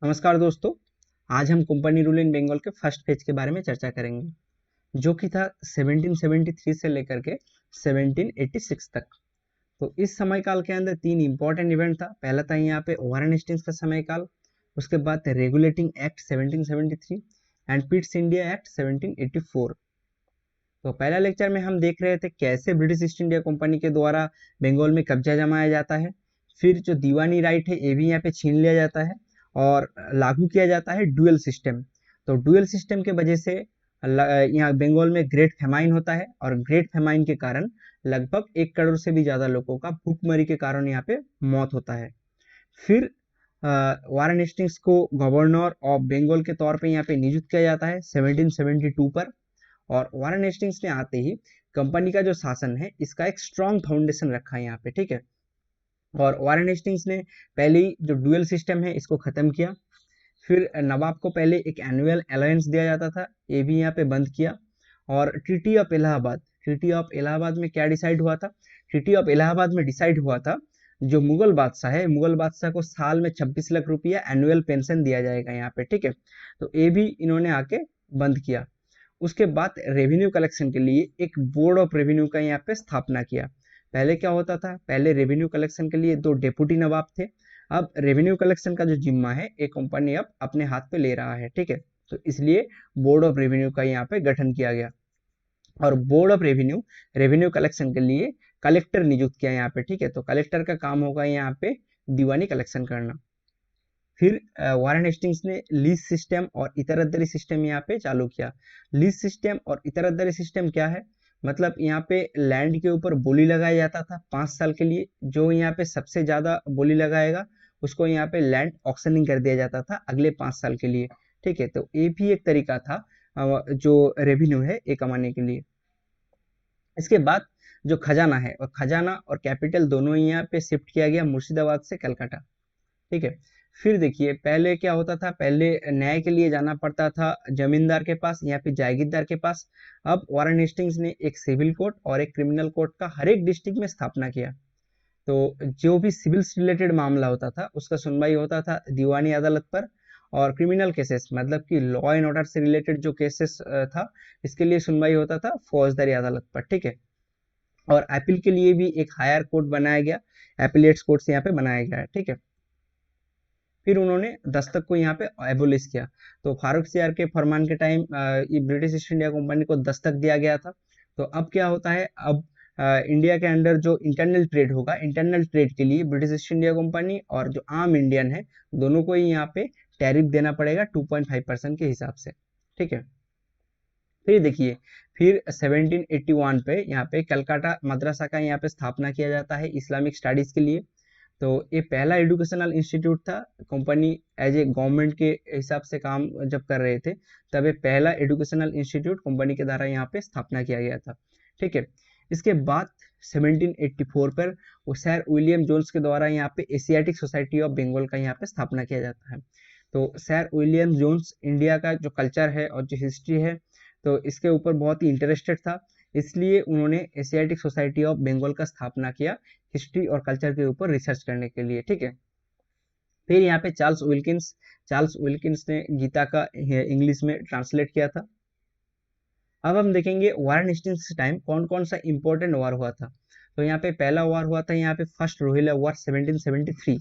नमस्कार दोस्तों। आज हम कंपनी रूल इन बंगाल के फर्स्ट फेज के बारे में चर्चा करेंगे, जो कि था 1773 से लेकर के 1786 तक। तो इस समय काल के अंदर तीन इंपॉर्टेंट इवेंट था। पहला था यहाँ पे वारेन हेस्टिंग्स का समय काल, उसके बाद regulating act 1773 and Pitt's India act 1784। तो पहला लेक्चर में हम देख रहे थे कैसे ब्रिटिश ईस्ट इंडिया कंपनी के द्वारा बंगाल में कब्जा जमाया जाता है, फिर जो दीवानी राइट है ये भी यहाँ पे छीन लिया जाता है और लागू किया जाता है डुअल सिस्टम। तो डुअल सिस्टम के वजह से यहाँ बंगाल में ग्रेट फेमाइन होता है और ग्रेट फेमाइन के कारण लगभग 1 करोड़ से भी ज्यादा लोगों का भूखमरी के कारण यहाँ पे मौत होता है। फिर वारेन हेस्टिंग्स को गवर्नर ऑफ बंगाल के तौर पे यहाँ पे नियुक्त किया जाता है 1772 पर। और वारेन हेस्टिंग्स ने आते ही कंपनी का जो शासन है इसका एक स्ट्रॉन्ग फाउंडेशन रखा है यहाँ पे, ठीक है। और वारेन हेस्टिंग्स ने पहले ही जो डुअल सिस्टम है इसको खत्म किया। फिर नवाब को पहले एक एनुअल अलाउंस दिया जाता था, ये भी यहाँ पे बंद किया। और ट्रीटी ऑफ इलाहाबाद में क्या डिसाइड हुआ था? ट्रीटी ऑफ इलाहाबाद में डिसाइड हुआ था जो मुगल बादशाह है, मुगल बादशाह को साल में 26 लाख रुपया एनुअल पेंशन दिया जाएगा यहाँ पे, ठीक है। तो ये भी इन्होंने आके बंद किया। उसके बाद रेवेन्यू कलेक्शन के लिए एक बोर्ड ऑफ रेवेन्यू का यहाँ पे स्थापना किया। पहले क्या होता था? पहले रेवेन्यू कलेक्शन के लिए 2 डेप्यूटी नवाब थे। अब रेवेन्यू कलेक्शन का जो जिम्मा है एक कंपनी अब अपने हाथ पे ले रहा है, ठीक है। तो इसलिए बोर्ड ऑफ रेवेन्यू का यहाँ पे गठन किया गया और board of revenue revenue collection के लिए कलेक्टर नियुक्त किया यहाँ पे, ठीक है। तो कलेक्टर का काम होगा यहाँ पे दीवानी कलेक्शन करना। फिर वारेन हेस्टिंग्स ने लीज सिस्टम और इतरतरी सिस्टम यहाँ पे चालू किया। लीज सिस्टम और इतरतरी सिस्टम क्या है? मतलब यहाँ पे लैंड के ऊपर बोली लगाया जाता था 5 साल के लिए। जो यहाँ पे सबसे ज्यादा बोली लगाएगा उसको यहाँ पे लैंड ऑक्शनिंग कर दिया जाता था अगले 5 साल के लिए, ठीक है। तो ये भी एक तरीका था जो रेवेन्यू है ये कमाने के लिए। इसके बाद जो खजाना है, और खजाना और कैपिटल दोनों ही यहाँ पे शिफ्ट किया गया मुर्शिदाबाद से कलकत्ता, ठीक है। फिर देखिए पहले क्या होता था, पहले न्याय के लिए जाना पड़ता था जमींदार के पास या फिर जागीरदार के पास। अब वारेन हेस्टिंग्स ने एक सिविल कोर्ट और एक क्रिमिनल कोर्ट का हर एक डिस्ट्रिक्ट में स्थापना किया। तो जो भी सिविल से रिलेटेड मामला होता था उसका सुनवाई होता था दीवानी अदालत पर। और क्रिमिनल केसेस मतलब कि लॉ एंड ऑर्डर से रिलेटेड जो केसेस था इसके लिए सुनवाई होता था फौजदारी अदालत पर, ठीक है। और अपील के लिए भी एक हायर कोर्ट बनाया गया, एपिलेट्स कोर्ट यहाँ पे बनाया गया है, ठीक है। फिर उन्होंने दस्तक को यहाँ पे एबोलिश किया। तो फारूक सियार के फरमान के टाइम ये ब्रिटिश ईस्ट इंडिया कंपनी को दस्तक दिया गया था। तो अब क्या होता है, अब इंडिया के अंदर जो इंटरनल ट्रेड होगा, इंटरनल ट्रेड के लिए ब्रिटिश ईस्ट इंडिया कंपनी और जो आम इंडियन है दोनों को ही यहाँ पे टैरिफ देना पड़ेगा 2.5% के हिसाब से, ठीक है। फिर देखिए फिर 1781 पे यहाँ पे कलकत्ता मदरसा का यहाँ पे स्थापना किया जाता है इस्लामिक स्टडीज के लिए। तो ये पहला एजुकेशनल इंस्टीट्यूट था। कंपनी एज ए गवर्नमेंट के हिसाब से काम जब कर रहे थे तब ये पहला एजुकेशनल इंस्टीट्यूट कंपनी के द्वारा यहाँ पे स्थापना किया गया था, ठीक है। इसके बाद 1784 पर वो सर विलियम जोन्स के द्वारा यहाँ पे एशियाटिक सोसाइटी ऑफ बंगाल का यहाँ पे स्थापना किया जाता है। तो सर विलियम जोन्स इंडिया का जो कल्चर है और जो हिस्ट्री है तो इसके ऊपर बहुत ही इंटरेस्टेड था, इसलिए उन्होंने एशियाटिक सोसाइटी ऑफ बंगाल का स्थापना किया हिस्ट्री और कल्चर के ऊपर रिसर्च करने के लिए, ठीक है। फिर यहाँ पे चार्ल्स विल्किंस ने गीता का इंग्लिश में ट्रांसलेट किया था। अब हम देखेंगे वारेन हेस्टिंग्स टाइम कौन कौन सा इंपॉर्टेंट वार हुआ था। तो यहाँ पे पहला वार हुआ था यहाँ पे फर्स्ट रोहिला वार 1773।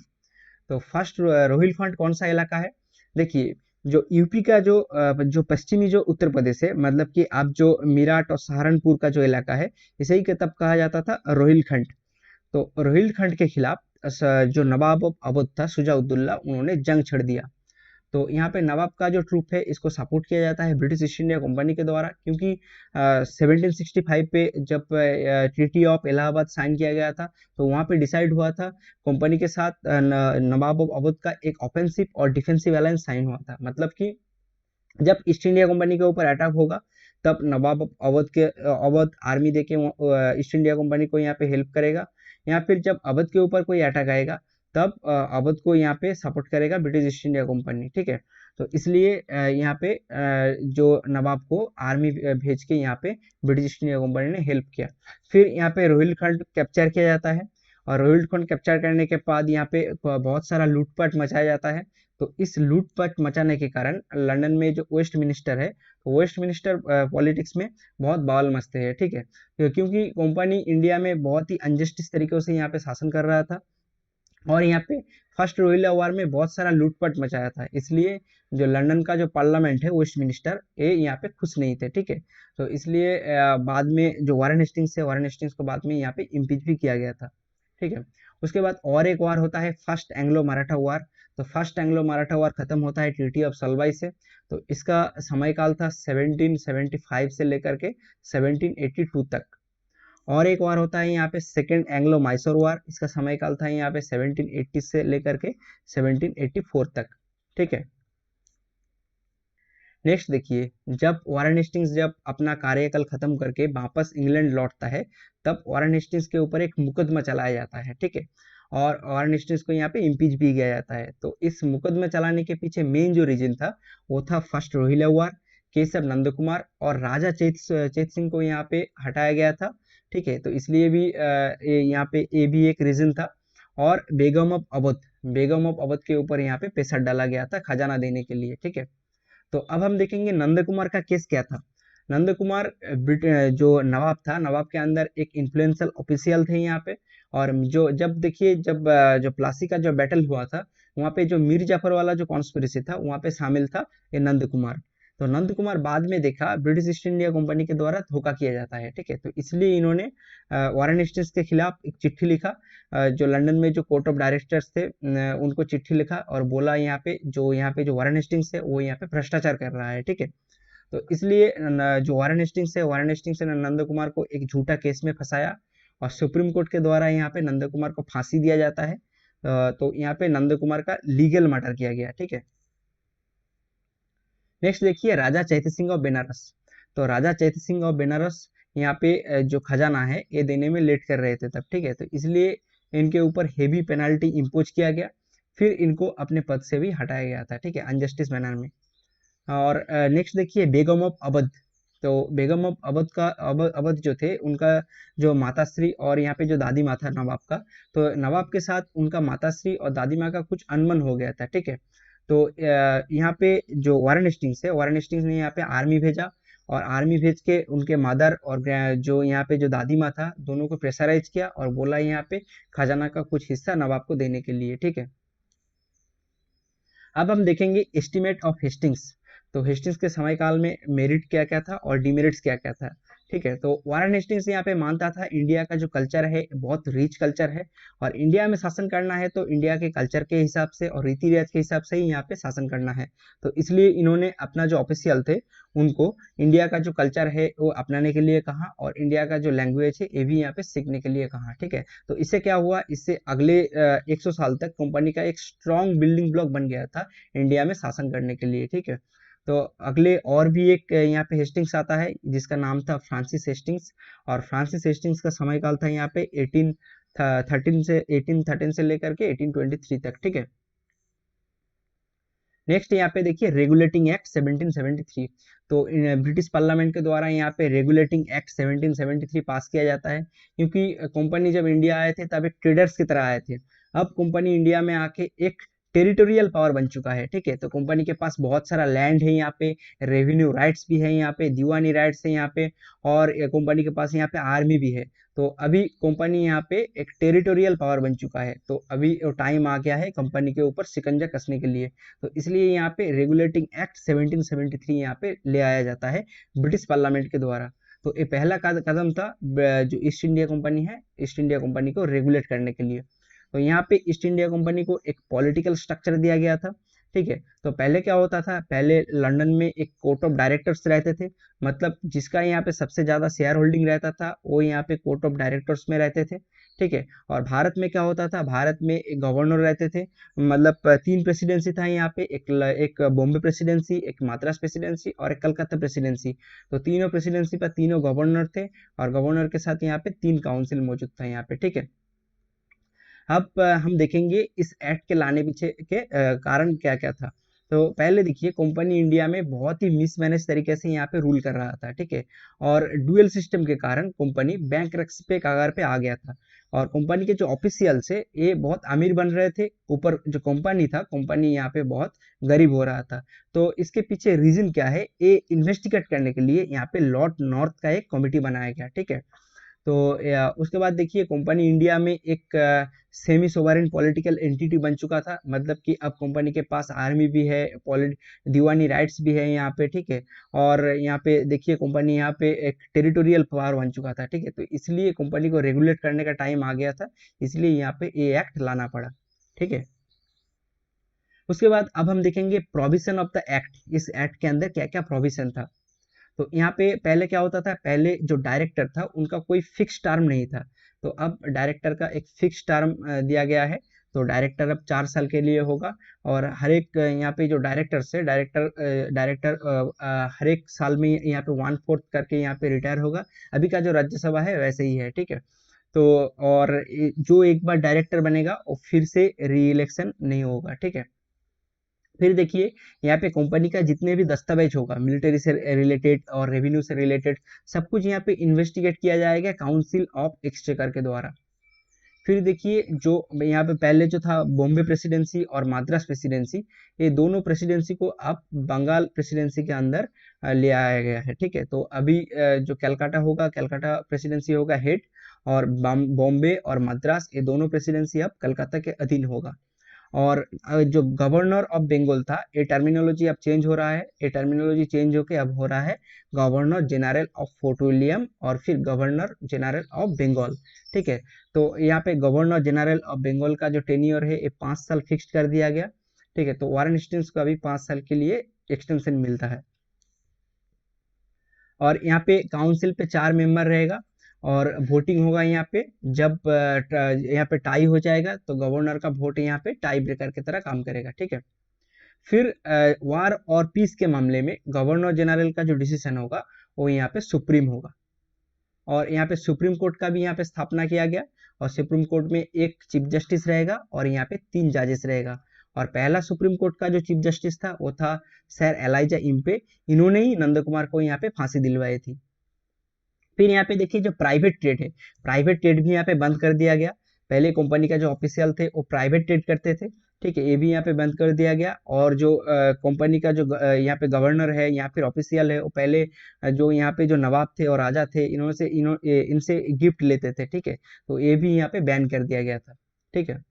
तो फर्स्ट रोहिलखंड कौन सा इलाका है? देखिए जो यूपी का जो पश्चिमी जो उत्तर प्रदेश है, मतलब कि आप जो मीरठ और सहारनपुर का जो इलाका है इसे ही तब कहा जाता था रोहिलखंड। तो रोहिलखंड के खिलाफ जो नवाब ऑफ अवध था शुजाउद्दौला, उन्होंने जंग छेड़ दिया। तो यहाँ पे नवाब का जो ट्रूप है इसको सपोर्ट किया जाता है ब्रिटिश ईस्ट इंडिया कंपनी के द्वारा, क्योंकि 1765 पे जब ट्रीटी ऑफ इलाहाबाद साइन किया गया था तो वहाँ पे डिसाइड हुआ था कंपनी के साथ नवाब ऑफ अवध का एक ऑफेंसिव और डिफेंसिव अलायंस साइन हुआ था। मतलब कि जब ईस्ट इंडिया कंपनी के ऊपर अटैक होगा तब नवाब अवध आर्मी देके ईस्ट इंडिया कंपनी को यहाँ पे हेल्प करेगा, या फिर जब अवध के ऊपर कोई अटैक आएगा तब अवध को यहाँ पे सपोर्ट करेगा ब्रिटिश ईस्ट इंडिया कंपनी, ठीक है। तो इसलिए यहाँ पे जो नवाब को आर्मी भेज के यहाँ पे ब्रिटिश ईस्ट इंडिया कंपनी ने हेल्प किया। फिर यहाँ पे रोहिलखंड कैप्चर किया जाता है और रोहिलखंड कैप्चर करने के बाद यहाँ पे बहुत सारा लूटपाट मचाया जाता है। तो इस लूटपाट मचाने के कारण लंदन में जो वेस्ट मिनिस्टर है, तो वेस्ट मिनिस्टर पॉलिटिक्स में बहुत बवाल मचते हैं, ठीक है। क्योंकि कंपनी इंडिया में बहुत ही अनजस्टिस तरीकों से यहाँ पे शासन कर रहा था, और यहाँ पे फर्स्ट रोहिला वॉर में बहुत सारा लूटपाट मचाया था, इसलिए जो लंदन का जो पार्लियामेंट है, वेस्ट मिनिस्टर, ये यहाँ पे खुश नहीं थे, ठीक है। तो इसलिए बाद में जो वारेन हेस्टिंग्स है, वारेन हेस्टिंग्स को बाद में यहाँ पे इम्पीच भी किया गया था, ठीक है। उसके बाद और एक वार होता है फर्स्ट एंग्लो मराठा वार। तो फर्स्ट एंग्लो मराठा वार खत्म होता है ट्रीटी ऑफ सलवाई से। तो इसका समय काल था 1775 से लेकर के 1782 तक। और एक वार होता है यहाँ पे सेकेंड एंग्लो मैसूर वार, इसका समय काल था यहाँ पे 1780 से लेकर के 1784 तक, ठीक है। नेक्स्ट देखिए, जब वारेन हेस्टिंग्स जब अपना कार्यकाल खत्म करके वापस इंग्लैंड लौटता है, तब वारेन हेस्टिंग्स के ऊपर एक मुकदमा चलाया जाता है, ठीक है। और वारेन हेस्टिंग्स को यहाँ पे इम्पीच भी किया जाता है। तो इस मुकदमा चलाने के पीछे मेन जो रीजन था, वो था फर्स्ट रोहिला वार, केशव नंद कुमार और राजा चेत सिंह को यहाँ पे हटाया गया था, ठीक है। तो इसलिए भी यहाँ पे ये भी एक रीजन था। और बेगम ऑफ अवध के ऊपर यहाँ पे प्रेशर डाला गया था खजाना देने के लिए, ठीक है। तो अब हम देखेंगे नंद कुमार का केस क्या था। नंद कुमार जो नवाब था, नवाब के अंदर एक इन्फ्लुएंशियल ऑफिशियल थे यहाँ पे। और जो जब देखिए, जब जो प्लासी का जो बैटल हुआ था, वहाँ पे जो मीर जाफर वाला जो कॉन्स्पिरेसी था, वहाँ पे शामिल था ये नंद कुमार। तो नंद कुमार बाद में देखा ब्रिटिश ईस्ट इंडिया कंपनी के द्वारा धोखा किया जाता है, ठीक है। तो इसलिए इन्होंने वारेन हेस्टिंग्स के खिलाफ एक चिट्ठी लिखा। जो लंदन में जो कोर्ट ऑफ डायरेक्टर्स थे, उनको चिट्ठी लिखा और बोला यहाँ पे जो वारेन हेस्टिंग्स है, वो यहाँ पे भ्रष्टाचार कर रहा है, ठीक है। तो इसलिए जो वारेन हेस्टिंग्स है, वारेन हेस्टिंग्स ने नंद कुमार को एक झूठा केस में फंसाया, और सुप्रीम कोर्ट के द्वारा यहाँ पे नंद कुमार को फांसी दिया जाता है। तो यहाँ पे नंद कुमार का लीगल मर्डर किया गया, ठीक है। नेक्स्ट देखिए, राजा चैत सिंह ऑफ बेनारस। तो राजा चैत सिंह ऑफ बेनारस यहाँ पे जो खजाना है, ये देने में लेट कर रहे थे तब, ठीक है। तो इसलिए इनके ऊपर हेवी पेनाल्टी इम्पोज किया गया, फिर इनको अपने पद से भी हटाया गया था, ठीक है, अनजस्टिस मैनर में। और नेक्स्ट देखिए, बेगम ऑफ अवध। तो बेगम ऑफ अवध जो थे, उनका जो माताश्री और यहाँ पे जो दादी माँ था नवाब का, तो नवाब के साथ उनका माताश्री और दादी माँ का कुछ अनबन हो गया था, ठीक है। तो यहाँ पे जो वारेन हेस्टिंग्स है, वारेन हेस्टिंग्स ने यहाँ पे आर्मी भेजा, और आर्मी भेज के उनके मदर और जो यहाँ पे जो दादी माँ था, दोनों को प्रेशराइज किया और बोला यहाँ पे खजाना का कुछ हिस्सा नवाब को देने के लिए, ठीक है। अब हम देखेंगे एस्टीमेट ऑफ हेस्टिंग्स। तो हेस्टिंग्स के समय काल में मेरिट क्या क्या था और डिमेरिट्स क्या क्या था, ठीक है। तो वारेन हेस्टिंग्स यहाँ पे मानता था इंडिया का जो कल्चर है बहुत रिच कल्चर है, और इंडिया में शासन करना है तो इंडिया के कल्चर के हिसाब से और रीति रिवाज के हिसाब से ही यहाँ पे शासन करना है। तो इसलिए इन्होंने अपना जो ऑफिशियल थे, उनको इंडिया का जो कल्चर है वो अपनाने के लिए कहा, और इंडिया का जो लैंग्वेज है ये भी यहाँ पे सीखने के लिए कहा, ठीक है। तो इससे क्या हुआ, इससे अगले 100 साल तक कंपनी का एक स्ट्रॉन्ग बिल्डिंग ब्लॉक बन गया था इंडिया में शासन करने के लिए, ठीक है। तो अगले और भी एक यहाँ पे हेस्टिंग्स आता है, जिसका नाम था फ्रांसिस हेस्टिंग्स। और फ्रांसिस हेस्टिंग्स का समय काल था यहाँ पे 1813 से लेकर के 1823 तक, ठीक है। नेक्स्ट यहाँ पे देखिए, रेगुलेटिंग एक्ट 1773। तो ब्रिटिश पार्लियामेंट के द्वारा यहाँ पे रेगुलेटिंग एक्ट 1773 पास किया जाता है, क्योंकि कंपनी जब इंडिया आए थे तब एक ट्रेडर्स की तरह आए थे। अब कंपनी इंडिया में आके एक टेरिटोरियल पावर बन चुका है, ठीक है। तो कंपनी के पास बहुत सारा लैंड है यहाँ पे, रेवेन्यू राइट्स भी है यहाँ पे, दीवानी राइट्स है यहाँ पे, और कंपनी के पास यहाँ पे आर्मी भी है। तो अभी कंपनी यहाँ पे एक टेरिटोरियल पावर बन चुका है, तो अभी टाइम आ गया है कंपनी के ऊपर शिकंजा कसने के लिए। तो इसलिए यहाँ पे रेगुलेटिंग एक्ट 1773 यहाँ पे ले आया जाता है ब्रिटिश पार्लियामेंट के द्वारा। तो ये पहला कदम था जो ईस्ट इंडिया कंपनी है, ईस्ट इंडिया कंपनी को रेगुलेट करने के लिए। तो यहाँ पे ईस्ट इंडिया कंपनी को एक पॉलिटिकल स्ट्रक्चर दिया गया था, ठीक है। तो पहले क्या होता था, पहले लंदन में एक कोर्ट ऑफ डायरेक्टर्स रहते थे, मतलब जिसका यहाँ पे सबसे ज्यादा शेयर होल्डिंग रहता था वो यहाँ पे कोर्ट ऑफ डायरेक्टर्स में रहते थे, ठीक है। और भारत में क्या होता था, भारत में एक गवर्नर रहते थे, मतलब तीन प्रेसिडेंसी था यहाँ पे, एक बॉम्बे प्रेसिडेंसी, एक मद्रास प्रेसिडेंसी और एक कलकत्ता प्रेसिडेंसी। तो तीनों प्रेसिडेंसी पर तीनों गवर्नर थे, और गवर्नर के साथ यहाँ पे तीन काउंसिल मौजूद था यहाँ पे, ठीक है। अब हम देखेंगे इस एक्ट के लाने पीछे के कारण क्या क्या था। तो पहले देखिए कंपनी इंडिया में बहुत ही मिसमैनेज तरीके से यहाँ पे रूल कर रहा था, ठीक है। और डुअल सिस्टम के कारण कंपनी बैंकरप्सी पे कगार पे आ गया था। और कंपनी के जो ऑफिशियल्स है ये बहुत अमीर बन रहे थे, ऊपर जो कंपनी था, कंपनी यहाँ पे बहुत गरीब हो रहा था। तो इसके पीछे रीजन क्या है, ये इन्वेस्टिगेट करने के लिए यहाँ पे लॉर्ड नॉर्थ का एक कमेटी बनाया गया, ठीक है। तो उसके बाद देखिए कंपनी इंडिया में एक सेमी सोवरेन पॉलिटिकल एंटिटी बन चुका था, मतलब कि अब कंपनी के पास आर्मी भी है, दीवानी राइट्स भी है यहाँ पे, ठीक है। और यहाँ पे देखिए कंपनी यहाँ पे एक टेरिटोरियल पावर बन चुका था, ठीक है। तो इसलिए कंपनी को रेगुलेट करने का टाइम आ गया था, इसलिए यहाँ पे ये एक्ट लाना पड़ा, ठीक है। उसके बाद अब हम देखेंगे प्रोविजन ऑफ द एक्ट। इस एक्ट के अंदर क्या क्या प्रोविजन था। तो यहाँ पे पहले क्या होता था, पहले जो डायरेक्टर था उनका कोई फिक्स टर्म नहीं था। तो अब डायरेक्टर का एक फिक्स टर्म दिया गया है। तो डायरेक्टर अब 4 साल के लिए होगा। और हर एक यहाँ पे जो डायरेक्टर्स है, डायरेक्टर हर एक साल में यहाँ पे 1/4 करके यहाँ पे रिटायर होगा। अभी का जो राज्यसभा है वैसे ही है, ठीक है। तो और जो एक बार डायरेक्टर बनेगा वो फिर से री इलेक्शन नहीं होगा, ठीक है। फिर देखिए यहाँ पे कंपनी का जितने भी दस्तावेज होगा मिलिट्री से रिलेटेड और रेवेन्यू से रिलेटेड, सब कुछ यहाँ पे इन्वेस्टिगेट किया जाएगा काउंसिल ऑफ एक्सचेकर के द्वारा। फिर देखिए जो यहाँ पे पहले जो था बॉम्बे प्रेसिडेंसी और मद्रास प्रेसिडेंसी, ये दोनों प्रेसिडेंसी को अब बंगाल प्रेसिडेंसी के अंदर ले आया गया है, ठीक है। तो अभी जो कलकत्ता होगा, कलकत्ता प्रेसिडेंसी होगा हेड, और बॉम्बे और मद्रास ये दोनों प्रेसिडेंसी अब कलकत्ता के अधीन होगा। और जो गवर्नर ऑफ बंगाल था, ये टर्मिनोलॉजी अब चेंज हो रहा है, ये टर्मिनोलॉजी चेंज होके अब हो रहा है governor general of fort William और फिर गवर्नर जनरल ऑफ बंगाल, ठीक है। तो यहाँ पे गवर्नर जनरल ऑफ बंगाल का जो टेन्योर है ये 5 साल फिक्स कर दिया गया, ठीक है। तो वारेन हेस्टिंग्स को अभी 5 साल के लिए एक्सटेंशन मिलता है। और यहाँ पे काउंसिल पे 4 मेंबर रहेगा, और वोटिंग होगा यहाँ पे। जब यहाँ पे टाई हो जाएगा तो गवर्नर का वोट यहाँ पे टाई ब्रेकर की तरह काम करेगा, ठीक है। फिर वार और पीस के मामले में गवर्नर जनरल का जो डिसीजन होगा वो यहाँ पे सुप्रीम होगा। और यहाँ पे सुप्रीम कोर्ट का भी यहाँ पे स्थापना किया गया। और सुप्रीम कोर्ट में एक चीफ जस्टिस रहेगा और यहाँ पे 3 जजेस रहेगा। और पहला सुप्रीम कोर्ट का जो चीफ जस्टिस था वो था सर एलाइजा इम्पे। इन्होंने ही नंद कुमार को यहाँ पे फांसी दिलवाई थी। फिर यहाँ पे देखिए जो प्राइवेट ट्रेड है, प्राइवेट ट्रेड भी यहाँ पे बंद कर दिया गया। पहले कंपनी का जो ऑफिशियल थे वो प्राइवेट ट्रेड करते थे, ठीक है, ये भी यहाँ पे बंद कर दिया गया। और जो कंपनी का जो यहाँ पे गवर्नर है या फिर ऑफिशियल है, वो पहले जो यहाँ पे जो नवाब थे और राजा थे इनसे गिफ्ट लेते थे, ठीक है। तो ये भी यहाँ पे बैन कर दिया गया था, ठीक है।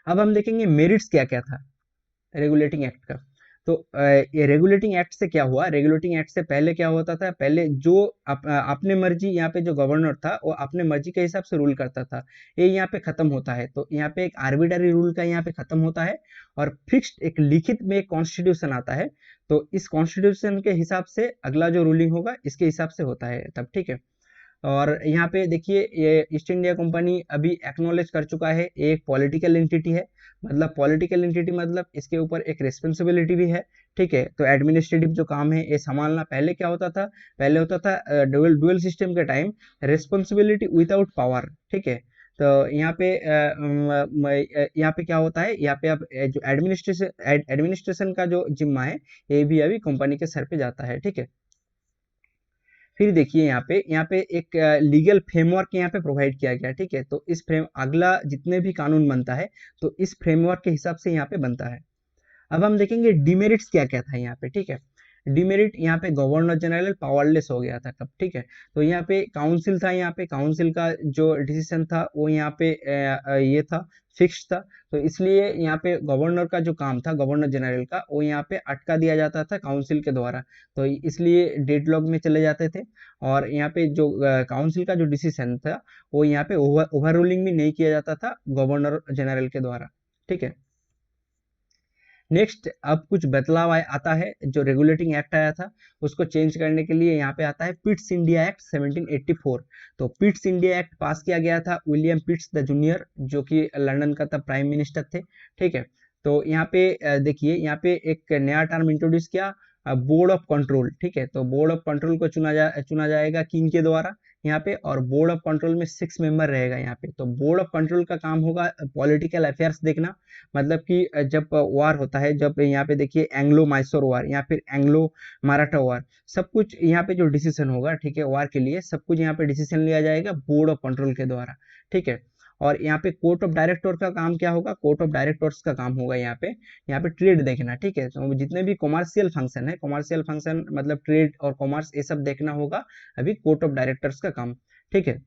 अब हम देखेंगे मेरिट्स क्या क्या था रेगुलेटिंग एक्ट का। तो ये रेगुलेटिंग एक्ट से क्या हुआ, रेगुलेटिंग एक्ट से पहले क्या होता था, पहले जो अपने मर्जी यहाँ पे जो गवर्नर था वो अपने मर्जी के हिसाब से रूल करता था, ये यहाँ पे खत्म होता है। तो यहाँ पे एक आर्बिट्ररी रूल का यहाँ पे खत्म होता है, और फिक्स्ड एक लिखित में एक कॉन्स्टिट्यूशन आता है। तो इस कॉन्स्टिट्यूशन के हिसाब से अगला जो रूलिंग होगा इसके हिसाब से होता है तब, ठीक है। और यहाँ पे देखिए ये ईस्ट इंडिया कंपनी अभी एक्नॉलेज कर चुका है, ये एक पॉलिटिकल एंटिटी है। मतलब पॉलिटिकल एंटिटी मतलब इसके ऊपर एक रिस्पॉन्सिबिलिटी भी है, ठीक है। तो एडमिनिस्ट्रेटिव जो काम है ये संभालना, पहले क्या होता था, पहले होता था डुअल डुअल सिस्टम के टाइम रिस्पॉन्सिबिलिटी विदाउट पावर, ठीक है। तो यहाँ पे यहाँ पे क्या होता है, यहाँ पे अब जो एडमिनिस्ट्रेशन का जो जिम्मा है ये भी अभी कंपनी के सर पे जाता है, ठीक है। फिर देखिए यहाँ पे एक लीगल फ्रेमवर्क यहाँ पे प्रोवाइड किया गया, ठीक है। तो इस फ्रेम अगला जितने भी कानून बनता है तो इस फ्रेमवर्क के हिसाब से यहाँ पे बनता है। अब हम देखेंगे डिमेरिट्स क्या क्या था यहाँ पे, ठीक है। डिमेरिट यहाँ पे गवर्नर जनरल पावरलेस हो गया था तब, ठीक है। तो यहाँ पे काउंसिल था, यहाँ पे काउंसिल का जो डिसीजन था वो यहाँ पे ये था फिक्स था। तो इसलिए यहाँ पे गवर्नर का जो काम था, गवर्नर जनरल का, वो यहाँ पे अटका दिया जाता था काउंसिल के द्वारा। तो इसलिए डेडलॉक में चले जाते थे। और यहाँ पे जो काउंसिल का जो डिसीजन था वो यहाँ पे ओवर रूलिंग भी नहीं किया जाता था गवर्नर जनरल के द्वारा, ठीक है। नेक्स्ट अब कुछ बदलाव आता है, जो रेगुलेटिंग एक्ट आया था उसको चेंज करने के लिए यहाँ पे आता है पिट्स इंडिया एक्ट 1784। तो पिट्स इंडिया एक्ट पास किया गया था विलियम पिट्स द जूनियर, जो कि लंदन का तब प्राइम मिनिस्टर थे, ठीक है। तो यहाँ पे देखिए यहाँ पे एक नया टर्म इंट्रोड्यूस किया, बोर्ड ऑफ कंट्रोल, ठीक है। तो बोर्ड ऑफ कंट्रोल को चुना जाएगा किंग के द्वारा। यहाँ पे, और बोर्ड ऑफ कंट्रोल में 6 मेंबर रहेगा यहाँ पे। तो बोर्ड ऑफ कंट्रोल का काम होगा पॉलिटिकल अफेयर्स देखना, मतलब कि जब वार होता है, जब यहाँ पे देखिए एंग्लो मैसूर वार या फिर एंग्लो मराठा वार, सब कुछ यहाँ पे जो डिसीजन होगा, ठीक है, वार के लिए सब कुछ यहाँ पे डिसीजन लिया जाएगा बोर्ड ऑफ कंट्रोल के द्वारा, ठीक है। और यहाँ पे कोर्ट ऑफ डायरेक्टर का काम क्या होगा, कोर्ट ऑफ डायरेक्टर्स का काम होगा यहाँ पे ट्रेड देखना, ठीक है। तो जितने भी कॉमर्शियल फंक्शन है, कॉमर्शियल फंक्शन मतलब ट्रेड और कॉमर्स, ये सब देखना होगा अभी कोर्ट ऑफ डायरेक्टर्स का काम, ठीक है।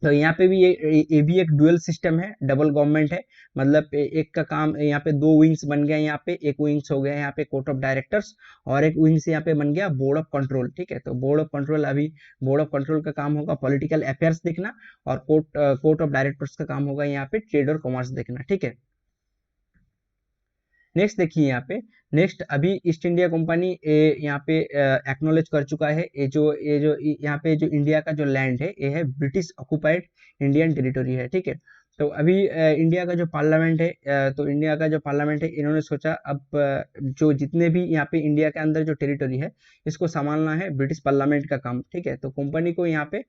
तो यहाँ पे भी ये भी एक डुअल सिस्टम है, डबल गवर्नमेंट है, मतलब एक का काम यहाँ पे 2 विंग्स बन गया, यहाँ पे एक विंग्स हो गया यहाँ पे कोर्ट ऑफ डायरेक्टर्स, और एक विंग्स यहाँ पे बन गया बोर्ड ऑफ कंट्रोल, ठीक है। तो बोर्ड ऑफ कंट्रोल, अभी बोर्ड ऑफ कंट्रोल का काम होगा पॉलिटिकल अफेयर्स देखना, और कोर्ट ऑफ डायरेक्टर्स का काम होगा यहाँ पे ट्रेड और कॉमर्स देखना, ठीक है। नेक्स्ट देखिए यहाँ पे, नेक्स्ट अभी ईस्ट इंडिया कंपनी यहाँ पे एक्नोलेज कर चुका है, ये जो यहाँ पे जो इंडिया का जो लैंड है, ये है ब्रिटिश ऑक्युपाइड इंडियन टेरिटोरी है, ठीक है। तो अभी इंडिया का जो पार्लियामेंट है, तो इंडिया का जो पार्लियामेंट है, इन्होंने सोचा अब जो जितने भी यहाँ पे इंडिया के अंदर जो टेरिटोरी है, इसको संभालना है ब्रिटिश पार्लियामेंट का काम, ठीक है। तो कंपनी को यहाँ पे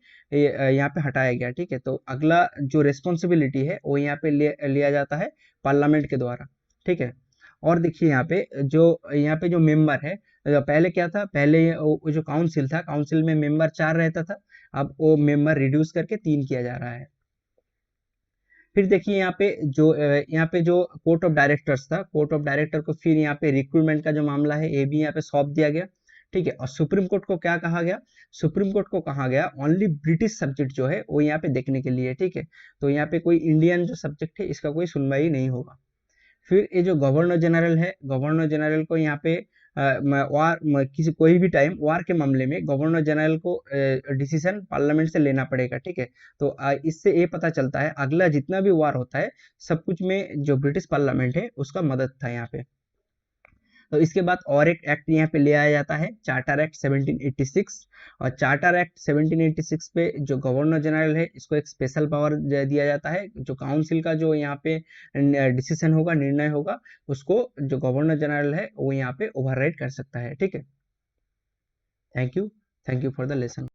यहाँ पे हटाया गया, ठीक है। तो अगला जो रिस्पॉन्सिबिलिटी है वो यहाँ पे लिया जाता है पार्लियामेंट के द्वारा, ठीक है। और देखिए यहाँ पे जो मेंबर है, पहले क्या था, पहले वो जो काउंसिल था, काउंसिल में मेंबर 4 रहता था, अब वो मेंबर रिड्यूस करके 3 किया जा रहा है। फिर देखिए यहाँ पे जो कोर्ट ऑफ डायरेक्टर्स था, कोर्ट ऑफ डायरेक्टर को फिर यहाँ पे रिक्रूटमेंट का जो मामला है, ये भी यहाँ पे सौंप दिया गया, ठीक है। और सुप्रीम कोर्ट को क्या कहा गया, सुप्रीम कोर्ट को कहा गया ओनली ब्रिटिश सब्जेक्ट जो है वो यहाँ पे देखने के लिए, ठीक है। तो यहाँ पे कोई इंडियन जो सब्जेक्ट है, इसका कोई सुनवाई नहीं होगा। फिर ये जो गवर्नर जनरल है, गवर्नर जनरल को यहाँ पे किसी कोई भी टाइम वार के मामले में गवर्नर जनरल को डिसीजन पार्लियामेंट से लेना पड़ेगा, ठीक है। तो इससे ये पता चलता है अगला जितना भी वार होता है, सब कुछ में जो ब्रिटिश पार्लियामेंट है उसका मदद था यहाँ पे। तो इसके बाद और एक एक्ट यहाँ पे ले आया जाता है, चार्टर एक्ट 1786, और चार्टर एक्ट 1786 पे जो गवर्नर जनरल है, इसको एक स्पेशल पावर दिया जाता है, जो काउंसिल का जो यहाँ पे डिसीजन होगा, निर्णय होगा, उसको जो गवर्नर जनरल है वो यहाँ पे ओवरराइड कर सकता है, ठीक है। Thank you, thank you for the lesson.